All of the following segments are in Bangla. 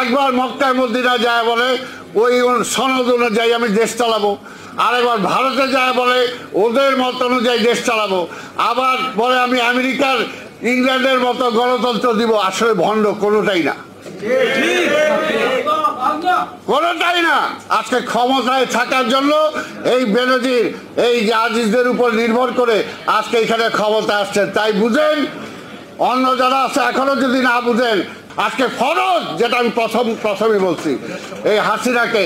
একবার মক্কায় মদিনা যায় বলে ওই সনদ অনুযায়ী আমি দেশ চালাবো, আরেকবার ভারতে যায় বলে ওদের মত অনুযায়ী দেশ চালাবো, আবার বলে আমি আমেরিকার ইংল্যান্ডের মতো গণতন্ত্র দিব। আসলে ভণ্ড কোনোটাই না, কোনোটাই না। আজকে ক্ষমতায় থাকার জন্য এই বেনজির এই আজিজদের উপর নির্ভর করে আজকে এখানে ক্ষমতা আসছে। তাই বুঝেন, অন্য যারা আছে এখনো যদি না বুঝেন, আজকে ফরজ, যেটা আমি প্রথমে বলছি, এই হাসিনাকে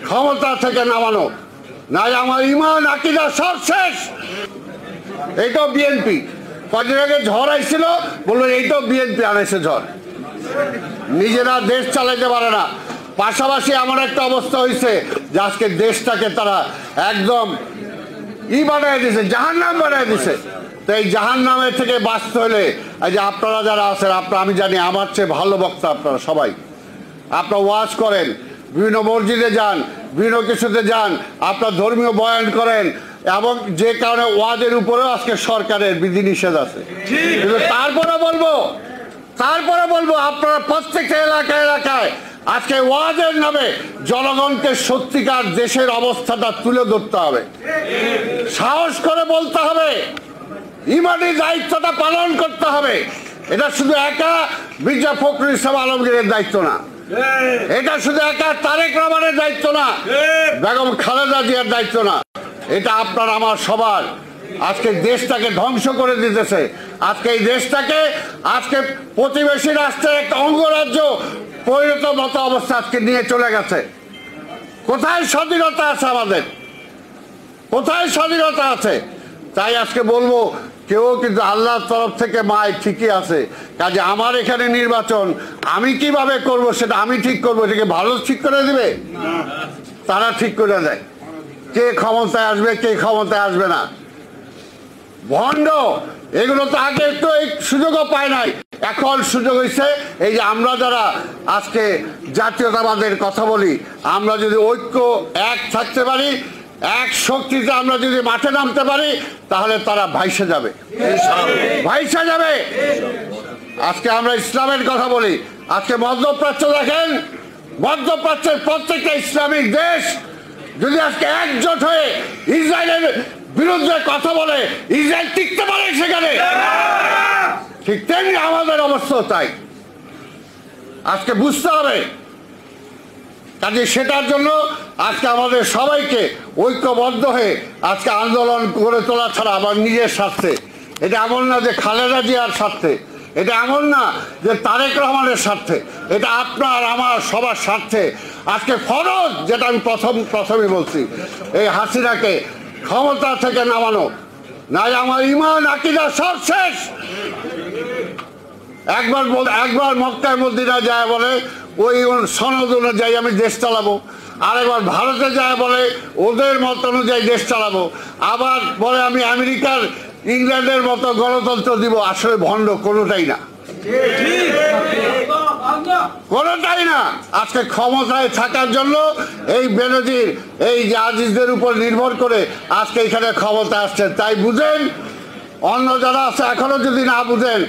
ক্ষমতা থেকে নামানো, নাই আমার ইমান আকিদা সব শেষ। এইটাও বিএনপি, কদিন আগে ঝড় আইছিল, বললো এইটাও বিএনপি আনাইছে ঝড়, নিজেরা দেশ চালাইতে পারে না। পাশাপাশি এমন একটা অবস্থা হয়েছে যে আজকে দেশটাকে তারা একদম বানায় দিছে, জাহান্নাম বানায় দিছে। তো এই জাহান্নামের থেকে বাঁচতে হলে এই যে আপনারা যারা আছেন, আমি জানি আমার চেয়ে ভালো বক্তা আপনারা সবাই, আপনারা ওয়াজ করেন, বিভিন্ন মসজিদে যান, বিভিন্ন কিছুতে যান, আপনার ধর্মীয় বয়ান করেন, এবং যে কারণে ওয়াজের উপরেও আজকে সরকারের বিধিনিষেধ আছে। কিন্তু তারপরে বলবো আপনারা প্রত্যেকটা এলাকায় আজকে ওয়াজের নামে জনগণকে সত্যিকার দেশের অবস্থাটা তুলে ধরতে হবে, সাহস করে বলতে হবে, ইমানি দায়িত্বটা পালন করতে হবে। এটা শুধু একা মির্জা ফখরুল ইসলাম আলমগীরের দায়িত্ব না, এটা শুধু একা তারেক রহমানের দায়িত্ব না, বেগম খালেদা জিয়ার দায়িত্ব না, এটা আপনার আমার সবার। আজকে দেশটাকে ধ্বংস করে দিতেছে, আজকে এই দেশটাকে আজকে প্রতিবেশী রাষ্ট্রের একটা অঙ্গরাজ্য পরিণত মতো অবস্থা আজকে নিয়ে চলে গেছে। কোথায় স্বাধীনতা আছে আমাদের, কোথায় স্বাধীনতা আছে? তাই আজকে বলবো, কেউ কিন্তু আল্লাহর তরফ থেকে মায় ঠিকই আছে। কাজে আমার এখানে নির্বাচন আমি কিভাবে করব সেটা আমি ঠিক করবো, এটাকে ভালো ঠিক করে দিবে? তারা ঠিক করে দেয় কে ক্ষমতায় আসবে, কে ক্ষমতায় আসবে না। ভণ্ড এগুলো তো আগে তো এই সুযোগও পায় নাই, এখন সুযোগ হয়েছে। এই যে আমরা যারা আজকে জাতীয়তাবাদের কথা বলি, আমরা যদি ঐক্য এক থাকতে পারি, এক শক্তিতে আমরা যদি মাঠে নামতে পারি, তাহলে তারা ভাইসে যাবে। আজকে আমরা ইসলামের কথা বলি, আজকে মধ্যপ্রাচ্য দেখেন, মধ্যপ্রাচ্যের প্রত্যেকটা ইসলামিক দেশ যদি আজকে একজোট হয়ে ইসরায়েলের বিরুদ্ধে কথা বলে, ইসরায়েল টিকতে পারে সেখানে, ঠিক তেমনি আমাদের অবস্থা তাই। আজকে বুঝতে হবে, কাজে সেটার জন্য আজকে আমাদের সবাইকে ঐক্যবদ্ধ হয়ে আজকে আন্দোলন করে তোলা ছাড়া আমার নিজের স্বার্থে, এটা এমন না যে খালেদা জিয়ার স্বার্থে, এটা এমন না যে তারেক রহমানের স্বার্থে, এটা আপনার আমার সবার স্বার্থে। আজকে ফরজ, যেটা আমি প্রথমে বলছি, এই হাসিনাকে ক্ষমতা থেকে নামানো, নাই আমার ইমান আকিদা সব শেষ। একবার মক্কায় মদিনা যায় বলে ওই সনদ অনুযায়ী আমি দেশ চালাবো, আরেকবার ভারতে যায় বলে ওদের মত অনুযায়ী দেশ চালাবো, আবার বলে আমি আমেরিকার ইংল্যান্ডের মতো গণতন্ত্র দিব। আসলে ভণ্ড কোনোটাই না, কোনোটাই না। আজকে ক্ষমতায় থাকার জন্য এই বেনজির এই আজিজদের উপর নির্ভর করে আজকে এখানে ক্ষমতা আসছে। তাই বুঝেন, অন্য যারা আছে এখনো যদি না বুঝেন,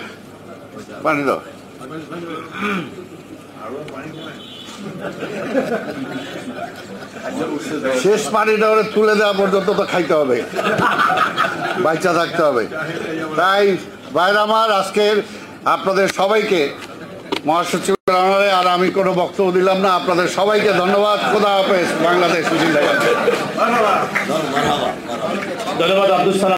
শেষ পানিটা ওরা তুলে দেওয়া পর্যন্ত তো খাইতে হবে, বাচ্চা থাকতে হবে। তাই ভাইরা আমার, আজকের আপনাদের সবাইকে মহাসচিব আর আমি কোনো বক্তব্য দিলাম না, আপনাদের সবাইকে ধন্যবাদ। খোদা হাফেজ। বাংলাদেশ। ধন্যবাদ আব্দুল সালাম।